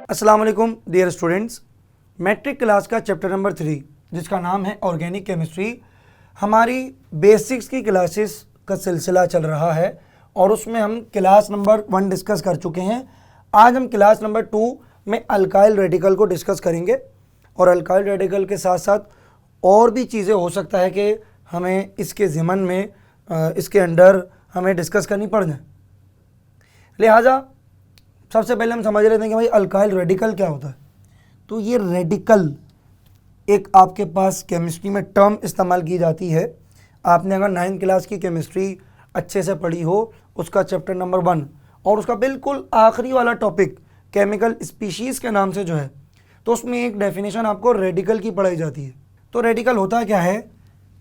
अस्सलाम वालेकुम dear students. Matric class का चैप्टर नंबर 3 जिसका नाम है ऑर्गेनिक केमिस्ट्री, हमारी बेसिक्स की क्लासेस का सिलसिला चल रहा है और उसमें हम क्लास नंबर 1 डिस्कस कर चुके हैं। आज हम क्लास नंबर 2 में अल्काइल रेडिकल को डिस्कस करेंगे और अल्काइल रेडिकल के साथ साथ और भी चीज़ें हो सकता है कि हमें इसके ज़िमन में इसके अंडर हमें डिस्कस करनी पड़ जाए। लिहाजा सबसे पहले हम समझ लेते हैं कि भाई अल्काइल रेडिकल क्या होता है। तो ये रेडिकल एक आपके पास केमिस्ट्री में टर्म इस्तेमाल की जाती है। आपने अगर 9th क्लास की केमिस्ट्री अच्छे से पढ़ी हो, उसका चैप्टर नंबर 1 और उसका बिल्कुल आखिरी वाला टॉपिक केमिकल स्पीशीज़ के नाम से जो है, तो उसमें एक डेफिनेशन आपको रेडिकल की पढ़ाई जाती है। तो रेडिकल होता क्या है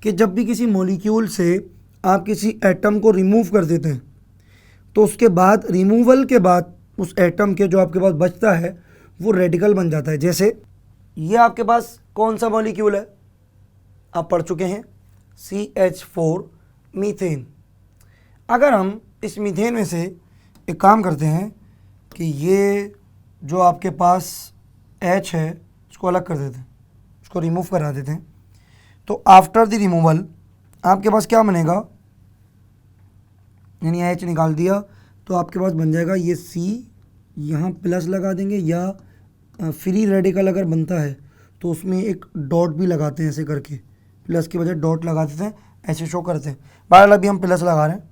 कि जब भी किसी मॉलिक्यूल से आप किसी एटम को रिमूव कर देते हैं तो उसके बाद रिमूवल के बाद उस एटम के जो आपके पास बचता है वो रेडिकल बन जाता है। जैसे ये आपके पास कौन सा मॉलिक्यूल है, आप पढ़ चुके हैं, CH4 मीथेन। अगर हम इस मीथेन में से एक काम करते हैं कि ये जो आपके पास H है उसको अलग कर देते हैं, उसको रिमूव करा देते हैं, तो आफ्टर द रिमूवल आपके पास क्या बनेगा, यानी H निकाल दिया तो आपके पास बन जाएगा ये C, यहाँ प्लस लगा देंगे, या फ्री रेडिकल अगर बनता है तो उसमें एक डॉट भी लगाते हैं, ऐसे करके प्लस की बजाय डॉट लगा देते हैं, ऐसे शो करते हैं। बहरहाल अभी हम प्लस लगा रहे हैं।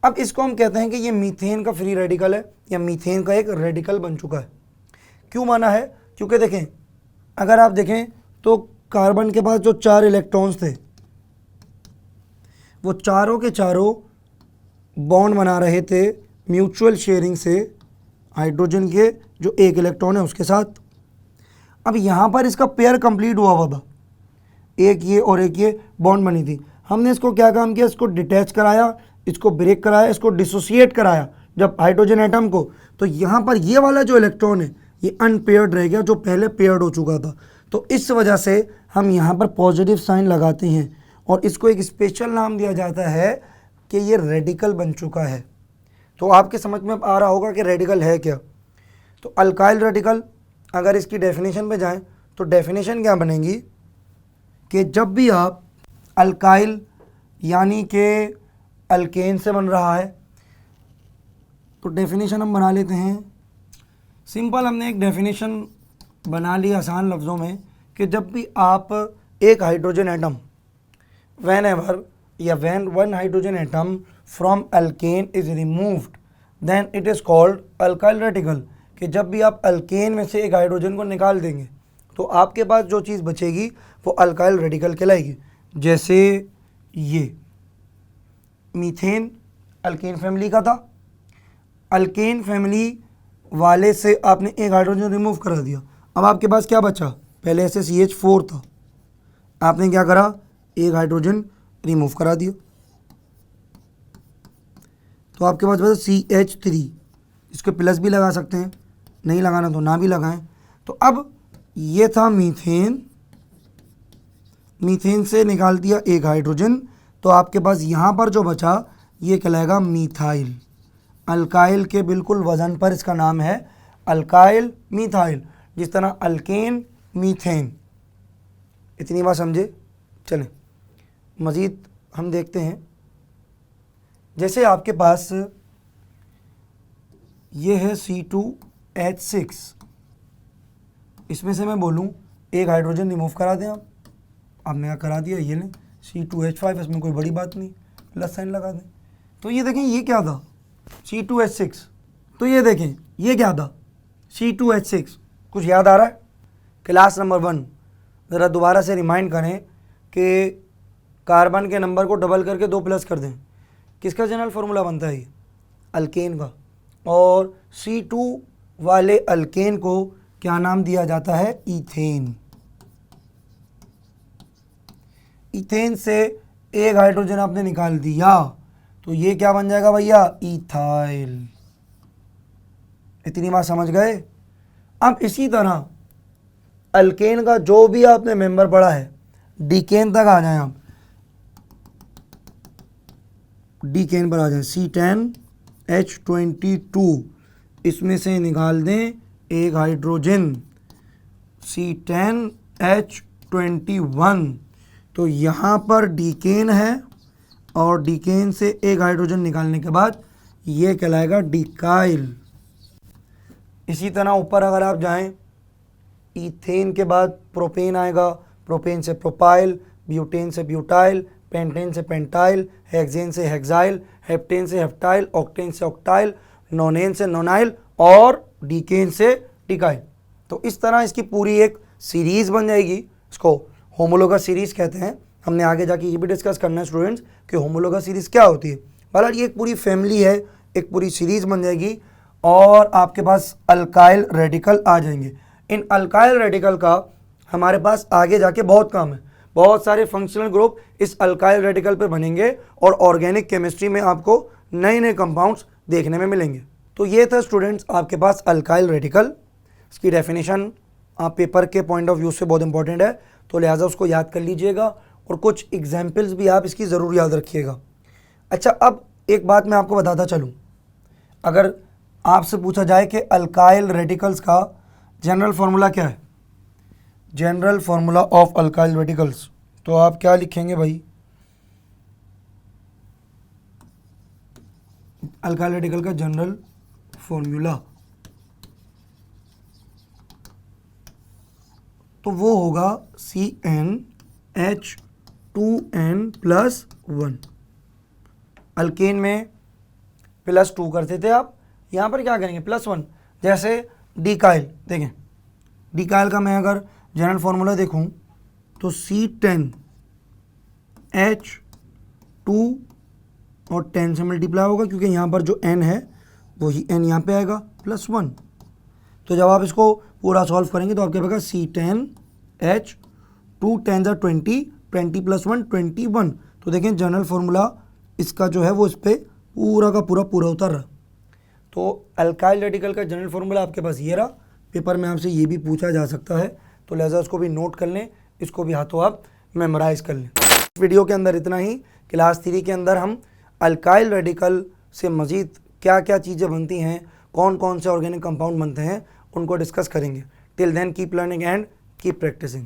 अब इसको हम कहते हैं कि ये मीथेन का फ्री रेडिकल है या मीथेन का एक रेडिकल बन चुका है। क्यों माना है? क्योंकि देखें, अगर आप देखें तो कार्बन के पास जो 4 इलेक्ट्रॉन्स थे वो चारों के चारों बॉन्ड बना रहे थे म्यूचुअल शेयरिंग से हाइड्रोजन के जो एक इलेक्ट्रॉन है उसके साथ। अब यहाँ पर इसका पेयर कंप्लीट हुआ था, एक ये और एक ये बॉन्ड बनी थी। हमने इसको क्या काम किया, इसको डिटैच कराया, इसको ब्रेक कराया, इसको डिसोसिएट कराया जब हाइड्रोजन एटम को, तो यहाँ पर ये वाला जो इलेक्ट्रॉन है ये अनपेयर्ड रह गया जो पहले पेयर्ड हो चुका था। तो इस वजह से हम यहाँ पर पॉजिटिव साइन लगाते हैं और इसको एक स्पेशल नाम दिया जाता है कि ये रेडिकल बन चुका है। तो आपके समझ में आ रहा होगा कि रेडिकल है क्या। तो अल्काइल रेडिकल अगर इसकी डेफिनेशन पे जाएं तो डेफिनेशन क्या बनेगी कि जब भी आप अल्काइल यानी कि अल्केन से बन रहा है, तो डेफिनेशन हम बना लेते हैं सिंपल। हमने एक डेफिनेशन बना ली आसान लफ्ज़ों में कि जब भी आप एक हाइड्रोजन एटम whenever या when one hydrogen atom from alkane is removed then it is called alkyl radical, कि जब भी आप अल्केन में से एक हाइड्रोजन को निकाल देंगे तो आपके पास जो चीज़ बचेगी वो अल्काइल रेडिकल कहलाएगी। जैसे ये मीथेन अल्केन फैमिली का था, अल्केन फैमिली वाले से आपने एक हाइड्रोजन रिमूव करा दिया, अब आपके पास क्या बचा, पहले ऐसे CH4 था, आपने क्या करा, एक हाइड्रोजन रिमूव करा दिया, तो आपके पास बचा CH3। इसको प्लस भी लगा सकते हैं, नहीं लगाना तो ना भी लगाएं। तो अब ये था मीथेन, मीथेन से निकाल दिया एक हाइड्रोजन, तो आपके पास यहाँ पर जो बचा ये कहलाएगा मीथाइल। अल्काइल के बिल्कुल वजन पर इसका नाम है अल्काइल मीथाइल, जिस तरह अल्केन मीथेन। इतनी बात समझे। चलें मज़ीद हम देखते हैं। जैसे आपके पास ये है C2H6, इसमें से मैं बोलूँ एक हाइड्रोजन रिमूव करा दें आप, आपने क्या करा दिया, ये लें C2H5, इसमें कोई बड़ी बात नहीं, प्लस साइन लगा दें। तो ये देखें ये क्या था, C2H6, तो ये देखें ये क्या था, C2H6। कुछ याद आ रहा है? क्लास नंबर 1 ज़रा दोबारा से रिमाइंड करें कि कार्बन के नंबर को डबल करके 2 प्लस कर दें, किसका जनरल फार्मूला बनता है, ये अल्केन का। और C2 वाले अल्केन को क्या नाम दिया जाता है, ईथेन। ईथेन से एक हाइड्रोजन आपने निकाल दिया तो ये क्या बन जाएगा भैया, इथाइल। इतनी बात समझ गए। अब इसी तरह अल्केन का जो भी आपने मेंबर पढ़ा है, डीकेन तक आ जाएं आप, डीकेन पर आ जाएं, C10H22 इसमें से निकाल दें एक हाइड्रोजन C10H21, तो यहाँ पर डीकेन है और डीकेन से एक हाइड्रोजन निकालने के बाद ये कहलाएगा डिकाइल। इसी तरह ऊपर अगर आप जाएं, इथेन के बाद प्रोपेन आएगा, प्रोपेन से प्रोपाइल, ब्यूटेन से ब्यूटाइल, पेंटेन से पेंटाइल, हेक्सेन से हेक्साइल, हेप्टेन से हेप्टाइल, ऑक्टेन से ऑक्टाइल, नोनेन से नोनाइल और डीकेन से डिकाइल। तो इस तरह इसकी पूरी एक सीरीज़ बन जाएगी। इसको होमोलोगस सीरीज़ कहते हैं। हमने आगे जाके ये भी डिस्कस करना है स्टूडेंट्स कि होमोलोगस सीरीज़ क्या होती है। बहरहाल ये एक पूरी फैमिली है, एक पूरी सीरीज़ बन जाएगी और आपके पास अल्काइल रेडिकल आ जाएंगे। इन अल्काइल रेडिकल का हमारे पास आगे जाके बहुत काम है। बहुत सारे फंक्शनल ग्रुप इस अल्काइल रेडिकल पे बनेंगे और ऑर्गेनिक केमिस्ट्री में आपको नए नए कंपाउंड्स देखने में मिलेंगे। तो ये था स्टूडेंट्स आपके पास अल्काइल रेडिकल। इसकी डेफिनेशन आप पेपर के पॉइंट ऑफ व्यू से बहुत इंपॉर्टेंट है, तो लिहाजा उसको याद कर लीजिएगा और कुछ एग्जाम्पल्स भी आप इसकी ज़रूर याद रखिएगा। अच्छा, अब एक बात मैं आपको बताता चलूँ, अगर आपसे पूछा जाए कि अल्काइल रेडिकल्स का जनरल फार्मूला क्या है, general formula of alkyl radicals, तो आप क्या लिखेंगे भाई? अल्काइल रेडिकल का जनरल फार्मूला तो वो होगा CnH2n+1। अल्केन में +2 करते थे आप, यहाँ पर क्या करेंगे +1। जैसे डिकाइल, देखें डिकाइल का मैं अगर जनरल फार्मूला देखूं तो C10H2 और 10 से मल्टीप्लाई होगा क्योंकि यहाँ पर जो n है वही n यहाँ पे आएगा +1। तो जब आप इसको पूरा सॉल्व करेंगे तो आपके पास C10H2 10 20, 20 + 1 21। तो देखें जनरल फार्मूला इसका जो है वो इस पर पूरा का पूरा उतर रहा। तो अल्काइल रेडिकल का जनरल फार्मूला आपके पास ये रहा। पेपर में आपसे ये भी पूछा जा सकता है, तो लिहाजा उसको भी नोट कर लें, इसको भी हाथों आप मेमोराइज कर लें। वीडियो के अंदर इतना ही। क्लास 3 के अंदर हम अल्काइल रेडिकल से मज़ीद क्या क्या चीज़ें बनती हैं, कौन कौन से ऑर्गेनिक कंपाउंड बनते हैं, उनको डिस्कस करेंगे। Till then keep learning and keep practising.